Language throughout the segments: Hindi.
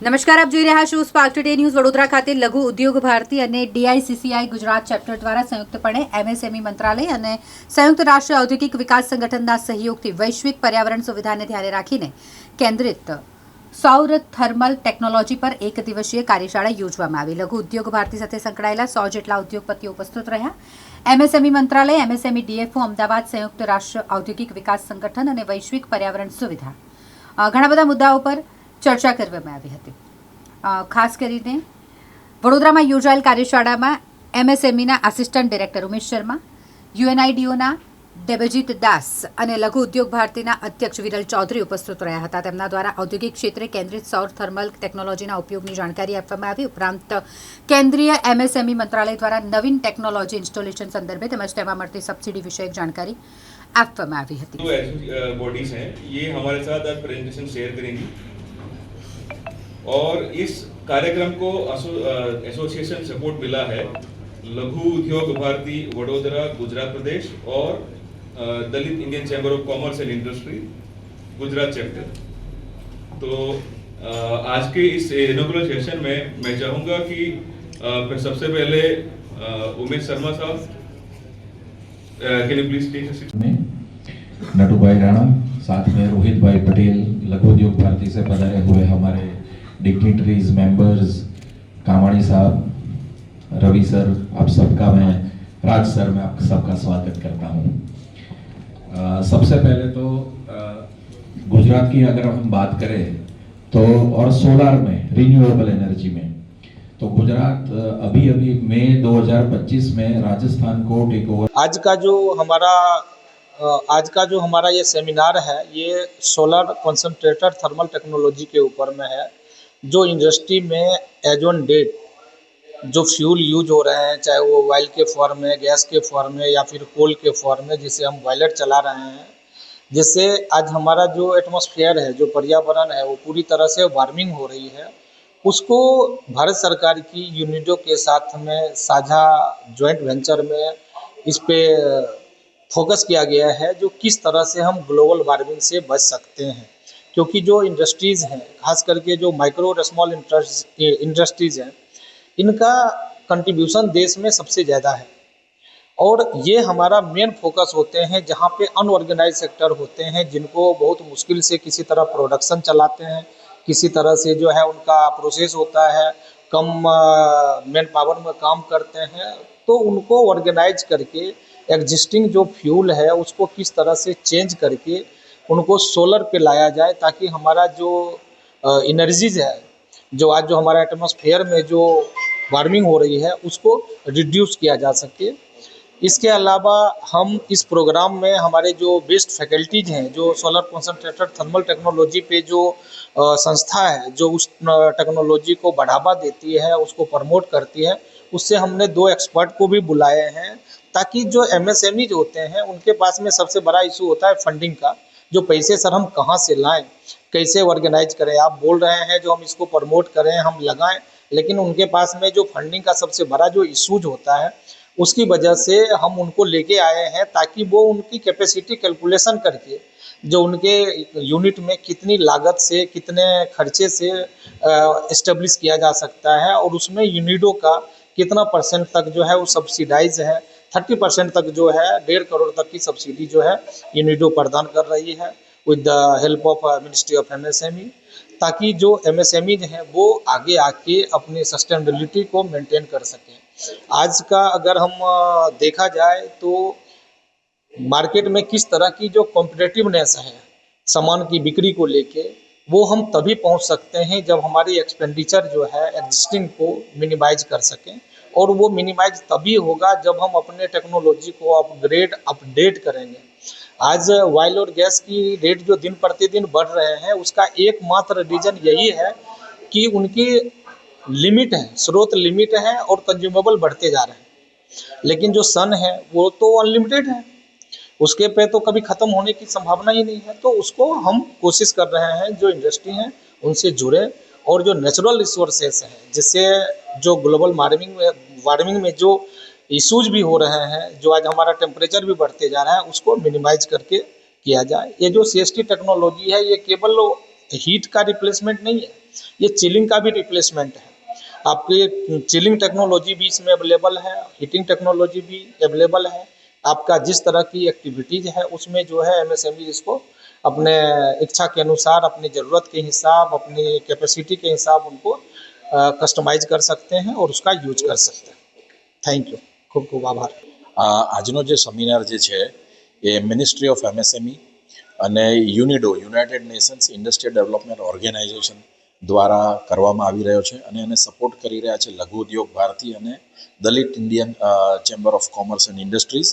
નમસ્કાર, આપ જોઈ રહ્યા છો સ્પાર્ક ટુડે ન્યૂઝ. વડોદરા ખાતે લઘુ ઉદ્યોગ ભારતી અને ડીઆઈસીસીઆઈ ગુજરાત ચેપ્ટર દ્વારા સંયુક્તપણે એમએસએમઈ મંત્રાલય અને સંયુક્ત રાષ્ટ્ર ઔદ્યોગિક વિકાસ સંગઠનના સહયોગથી વૈશ્વિક પર્યાવરણ સુવિધાને ધ્યાને રાખીને કેન્દ્રિત સૌર થર્મલ ટેકનોલોજી પર એક દિવસીય કાર્યશાળા યોજવામાં આવી. લઘુ ઉદ્યોગ ભારતી સાથે સંકળાયેલા 100 જેટલા ઉદ્યોગપતિઓ ઉપસ્થિત રહ્યા. એમએસએમઈ મંત્રાલય, એમએસએમઈ ડીએફઓ, અમદાવાદ સંયુક્ત રાષ્ટ્ર ઔદ્યોગિક વિકાસ સંગઠન અને વૈશ્વિક પર્યાવરણ સુવિધા ઘણા બધા મુદ્દાઓ પર ચર્ચા કરવામાં આવી હતી. ખાસ કરીને વડોદરામાં યોજાયેલ કાર્યશાળામાં એમએસએમઈના આસિસ્ટન્ટ ડિરેક્ટર ઉમેશ શર્મા, યુએનઆઈડીઓના દેબજીત દાસ અને લઘુ ઉદ્યોગ ભારતીના અધ્યક્ષ વિરલ ચૌધરી ઉપસ્થિત રહ્યા હતા. તેમના દ્વારા ઔદ્યોગિક ક્ષેત્રે કેન્દ્રિત સૌર થર્મલ ટેકનોલોજીના ઉપયોગની જાણકારી આપવામાં આવી. ઉપરાંત કેન્દ્રીય એમએસએમઈ મંત્રાલય દ્વારા નવીન ટેકનોલોજી ઇન્સ્ટોલેશન સંદર્ભે તેમજ તેમાં મળતી સબસિડી વિષયક जानकारी આપવામાં આવી હતી. बॉडीज हैं ये हमारे साथ आज प्रेजेंटेशन शेयर करेंगी और इस कार्यक्रम को एसोसिएशन सपोर्ट मिला है लघु उद्योग भारती वडोदरा गुजरात प्रदेश और Dalit Indian chamber of commerce and industry Gujarat chapter. तो आज के इस इनॉग्रेशन सेशन में मैं चाहूँगा कि सबसे पहले उमेश शर्मा साहब can you please take a seat. Natu भाई राणा, साथ में रोहित भाई पटेल, लघु उद्योग भारती से पधारे हुए हमारे डिग्निटरीज, मेंबर्स, कामाणी साहब, रवि सर, आप सबका मैं, राज सर, मैं आप सबका स्वागत करता हूँ. सबसे पहले तो गुजरात की अगर हम बात करें तो और सोलर में, रिन्यूएबल एनर्जी में, तो गुजरात अभी मई 2025 में राजस्थान को टेक ओवर. आज का जो हमारा ये सेमिनार है ये सोलर कंसंट्रेटेड थर्मल टेक्नोलॉजी के ऊपर में है. जो इंडस्ट्री में एज ऑन डेट जो फ्यूल यूज हो रहे हैं, चाहे वो ऑयल के फॉर्म में, गैस के फॉर्म में या फिर कोल के फॉर्म में, जिसे हम बॉयलर चला रहे हैं, जिससे आज हमारा जो एटमॉस्फेयर है, जो पर्यावरण है, वो पूरी तरह से वार्मिंग हो रही है. उसको भारत सरकार की यूनिटों के साथ में साझा जॉइंट वेंचर में इस पे फोकस किया गया है जो किस तरह से हम ग्लोबल वार्मिंग से बच सकते हैं. क्योंकि जो इंडस्ट्रीज़ हैं, खास करके जो माइक्रो और स्मॉल इंडस्ट्रीज़ हैं, इनका कंट्रीब्यूशन देश में सबसे ज़्यादा है और ये हमारा मेन फोकस होते हैं जहाँ पे अनऑर्गेनाइज सेक्टर होते हैं, जिनको बहुत मुश्किल से किसी तरह प्रोडक्शन चलाते हैं, किसी तरह से जो है उनका प्रोसेस होता है, कम मैन पावर में काम करते हैं. तो उनको ऑर्गेनाइज करके एग्जिस्टिंग जो फ्यूल है उसको किस तरह से चेंज करके उनको सोलर पे लाया जाए ताकि हमारा जो एनर्जीज है, जो आज जो हमारा एटमॉस्फेयर में जो वार्मिंग हो रही है उसको रिड्यूस किया जा सके. इसके अलावा हम इस प्रोग्राम में हमारे जो बेस्ट फैकल्टीज हैं, जो सोलर कंसंट्रेटेड थर्मल टेक्नोलॉजी पे जो संस्था है, जो उस टेक्नोलॉजी को बढ़ावा देती है, उसको प्रमोट करती है, उससे हमने 2 एक्सपर्ट को भी बुलाए हैं ताकि जो एमएसएमई होते हैं उनके पास में सबसे बड़ा इशू होता है फंडिंग का. जो पैसे सर हम कहाँ से लाएं, कैसे ऑर्गेनाइज करें. आप बोल रहे हैं जो हम इसको प्रमोट करें, हम लगाएं, लेकिन उनके पास में जो फंडिंग का सबसे बड़ा जो इशूज होता है उसकी वजह से हम उनको लेके आए हैं ताकि वो उनकी कैपेसिटी कैलकुलेशन करके जो उनके यूनिट में कितनी लागत से, कितने खर्चे से इस्टेब्लिश किया जा सकता है और उसमें यूनिटों का कितना % तक जो है वो सब्सिडाइज है. 30% तक जो है 1.5 करोड़ तक की सब्सिडी जो है यूनिडो प्रदान कर रही है with the help of ministry of MSME, ताकि जो एमएसएमई हैं वो आगे आके अपनी सस्टेनेबिलिटी को मेंटेन कर सकें. आज का अगर हम देखा जाए तो मार्केट में किस तरह की जो कॉम्पिटिटिवनेस है सामान की बिक्री को लेके, वो हम तभी पहुंच सकते हैं जब हमारी एक्सपेंडिचर जो है एग्जिस्टिंग को मिनिमाइज कर सकें. और वो मिनिमाइज तभी होगा जब हम अपने टेक्नोलॉजी को अपडेट करेंगे. आज ऑयल और गैस की रेट जो दिन प्रतिदिन बढ़ रहे हैं उसका एकमात्र रीज़न यही है कि उनकी लिमिट है, स्रोत लिमिट है और कंज्यूमेबल बढ़ते जा रहे हैं. लेकिन जो सन है वो तो अनलिमिटेड है, उसके पे तो कभी ख़त्म होने की संभावना ही नहीं है. तो उसको हम कोशिश कर रहे हैं जो इंडस्ट्री हैं उनसे जुड़े और जो नेचुरल रिसोर्सेस हैं, जिससे जो ग्लोबल वार्मिंग में जो इश्यूज भी हो रहे हैं, जो आज हमारा टेम्परेचर भी बढ़ते जा रहा है, उसको मिनिमाइज करके किया जाए. ये जो CST टेक्नोलॉजी है ये केवल हीट का रिप्लेसमेंट नहीं है, ये चिलिंग का भी रिप्लेसमेंट है। आपकी चिलिंग टेक्नोलॉजी भी इसमें अवेलेबल है, हीटिंग टेक्नोलॉजी भी अवेलेबल है। आपका जिस तरह की एक्टिविटीज़ है उसमें जो है एमएसएमई इसको अपने इच्छा के अनुसार, अपनी ज़रूरत के हिसाब, अपनी कैपेसिटी के हिसाब उनको कस्टमाइज कर सकते हैं और उसका यूज कर सकते हैं। थैंक यू, खूब खूब आभार। આજનો જે સેમિનાર જે છે એ મિનિસ્ટ્રી ઓફ એમએસએમઈ અને UNIDO United Nations industrial development organization દ્વારા કરવામાં આવી રહ્યો છે અને એને સપોર્ટ કરી રહ્યા છે લઘુ ઉદ્યોગ ભારતી અને Dalit Indian chamber of commerce and industries.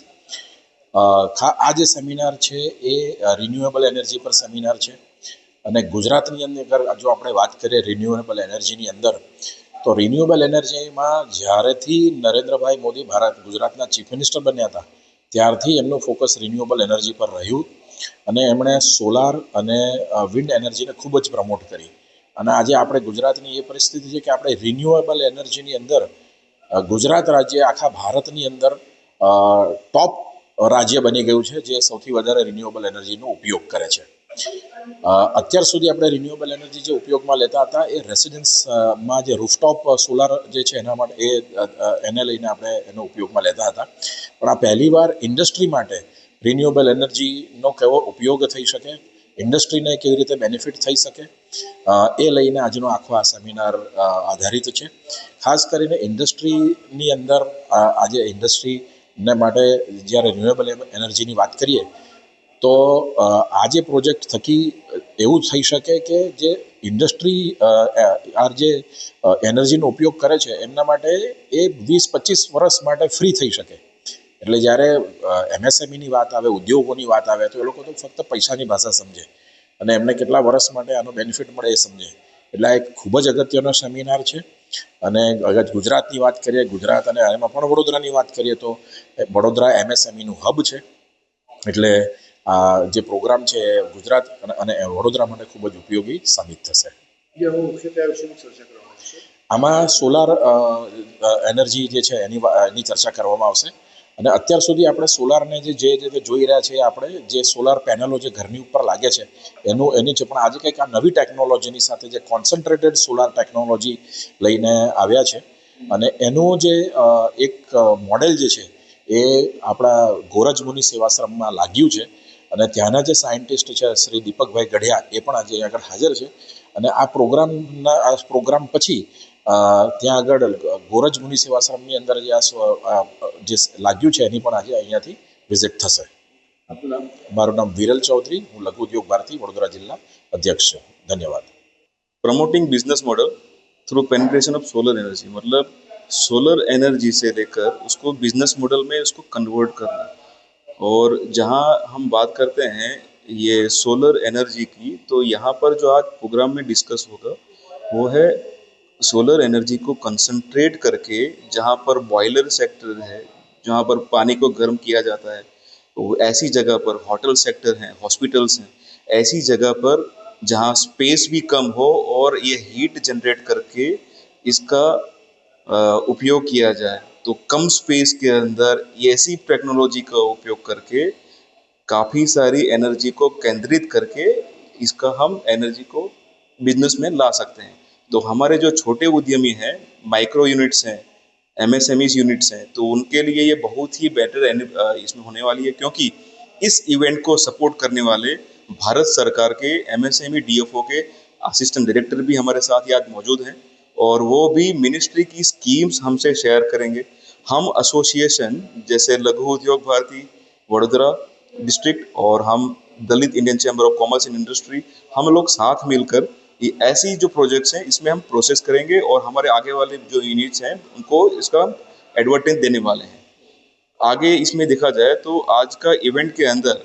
આ જે સેમિનાર છે એ રિન્યુએબલ એનર્જી પર સેમિનાર છે અને ગુજરાતની અંદર જો આપણે વાત કરીએ રિન્યુએબલ એનર્જીની અંદર તો રિન્યુએબલ એનર્જીમાં જ્યારેથી નરેન્દ્રભાઈ મોદી ગુજરાતના ચીફ મિનિસ્ટર બન્યા હતા ત્યારથી એમનું ફોકસ રિન્યુએબલ એનર્જી પર રહ્યું અને એમણે સોલાર અને વિન્ડ એનર્જીને ખૂબ જ પ્રમોટ કરી. અને આજે આપણે ગુજરાતની એ પરિસ્થિતિ છે કે આપણે રિન્યુએબલ એનર્જીની અંદર ગુજરાત રાજ્ય આખા ભારતની અંદર ટોપ રાજ્ય બની ગયું છે જે સૌથી વધારે રિન્યુએબલ એનર્જીનો ઉપયોગ કરે છે. અત્યાર સુધી આપણે રિન્યુએબલ એનર્જી જે ઉપયોગમાં લેતા હતા એ રેસિડેન્સમાં જે રૂફટોપ સોલાર જે છે એના માટે એને લઈને આપણે એનો ઉપયોગમાં લેતા હતા. પણ આ પહેલીવાર ઇન્ડસ્ટ્રી માટે રિન્યુએબલ એનર્જીનો કેવો ઉપયોગ થઈ શકે, ઇન્ડસ્ટ્રીને કેવી રીતે બેનિફિટ થઈ શકે એ લઈને આજનો આખો આ સેમિનાર આધારિત છે. ખાસ કરીને ઇન્ડસ્ટ્રીની અંદર આજે ઇન્ડસ્ટ્રીને માટે જ્યારે રિન્યુએબલ એનર્જીની વાત કરીએ તો આ જે પ્રોજેક્ટ થકી એવું થઈ શકે કે જે ઇન્ડસ્ટ્રી આ જે એનર્જીનો ઉપયોગ કરે છે એમના માટે એ 20-25 વર્ષ માટે ફ્રી થઈ શકે. એટલે જ્યારે એમએસએમઈની વાત આવે, ઉદ્યોગોની વાત આવે તો એ લોકો તો ફક્ત પૈસાની ભાષા સમજે અને એમને કેટલા વર્ષ માટે આનો બેનિફિટ મળે એ સમજે. એટલે આ એક ખૂબ જ અગત્યનો સેમિનાર છે. અને અગર ગુજરાતની વાત કરીએ, ગુજરાત અને એમાં પણ વડોદરાની વાત કરીએ તો વડોદરા એમએસએમઈનું હબ છે. એટલે આ જે પ્રોગ્રામ છે ગુજરાત અને વડોદરા માટે ખૂબ જ ઉપયોગી સાબિત થશે. આમાં સોલાર એનર્જી જે છે એની ચર્ચા કરવામાં આવશે. અને અત્યાર સુધી આપણે સોલારને જે જોઈ રહ્યા છીએ, આપણે જે સોલાર પેનલો જે ઘરની ઉપર લાગે છે એની છે, પણ આજે કંઈક આ નવી ટેકનોલોજીની સાથે જે કોન્સન્ટ્રેટેડ સોલાર ટેકનોલોજી લઈને આવ્યા છે અને એનું જે એક મોડેલ જે છે એ આપણા ગોરજ મુનિ સેવાશ્રમમાં લાગ્યું છે અને ત્યાંના જે સાયન્ટિસ્ટ છે શ્રી દીપકભાઈ ગઢિયા એ પણ આજે આગળ હાજર છે. અને આ પ્રોગ્રામ પછી ત્યાં આગળ ગોરજ મુનિ સેવાશ્રમની અંદર જે લાગ્યું છે એની પણ આજે અહીંયાથી વિઝિટ થશે. મારું નામ વિરલ ચૌધરી, હું લઘુ ઉદ્યોગ ભારતી વડોદરા જિલ્લા અધ્યક્ષ છું. ધન્યવાદ. Promoting business model through penetration of solar energy, मतलब सोलर एनर्जी से लेकर उसको बिजनेस मॉडल में उसको कन्वर्ट करना. और जहां हम बात करते हैं ये सोलर एनर्जी की, तो यहाँ पर जो आज प्रोग्राम में डिस्कस होगा वो है सोलर एनर्जी को कंसंट्रेट करके जहाँ पर बॉयलर सेक्टर है, जहाँ पर पानी को गर्म किया जाता है, तो ऐसी जगह पर होटल सेक्टर हैं, हॉस्पिटल्स हैं, ऐसी जगह पर जहाँ स्पेस भी कम हो और ये हीट जनरेट करके इसका उपयोग किया जाए. तो कम स्पेस के अंदर ये ऐसी टेक्नोलॉजी का उपयोग करके काफ़ी सारी एनर्जी को केंद्रित करके इसका हम एनर्जी को बिजनेस में ला सकते हैं. तो हमारे जो छोटे उद्यमी हैं, माइक्रो यूनिट्स हैं, एमएसएमई यूनिट्स हैं, तो उनके लिए ये बहुत ही बेटर इसमें होने वाली है, क्योंकि इस इवेंट को सपोर्ट करने वाले भारत सरकार के एमएसएमई डीएफओ के असिस्टेंट डायरेक्टर भी हमारे साथ आज मौजूद हैं और वो भी मिनिस्ट्री की स्कीम्स हमसे शेयर करेंगे. हम एसोसिएशन जैसे लघु उद्योग भारती वडोदरा डिस्ट्रिक्ट और हम Dalit Indian chamber of commerce and industry, हम लोग साथ मिलकर ये ऐसी जो प्रोजेक्ट्स हैं इसमें हम प्रोसेस करेंगे और हमारे आगे वाले जो यूनिट्स हैं उनको इसका एडवर्टाइज देने वाले हैं. आगे इसमें देखा जाए तो आज का इवेंट के अंदर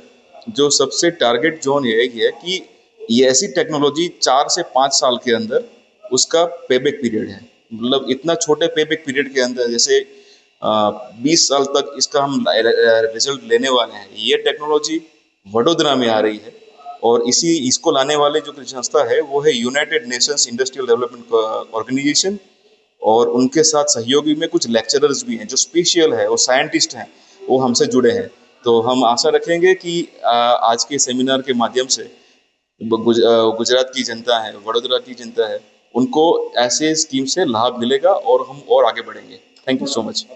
जो सबसे टारगेट जोन है ये है कि ये ऐसी टेक्नोलॉजी 4 से 5 साल के अंदर उसका पेबैक पीरियड है. मतलब इतना छोटे पेबैक पीरियड के अंदर जैसे 20 साल तक इसका हम रिजल्ट लेने वाले हैं. ये टेक्नोलॉजी वडोदरा में आ रही है और इसको लाने वाले जो संस्था है वो है United Nations Industrial Development Organization और उनके साथ सहयोगी में कुछ लेक्चरर्स भी हैं जो स्पेशल है और साइंटिस्ट हैं, वो हमसे जुड़े हैं. तो हम आशा रखेंगे कि आज के सेमिनार के माध्यम से गुजरात की जनता है, वडोदरा की जनता है, उनको ऐसे स्कीम से लाभ मिलेगा और हम और आगे बढ़ेंगे। Thank you so much.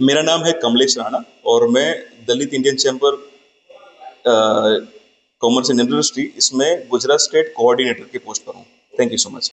मेरा नाम है कमलेश राणा और मैं Dalit Indian chamber commerce and industry इसमें गुजरात स्टेट कोऑर्डिनेटर के पोस्ट पर हूँ। Thank you so much.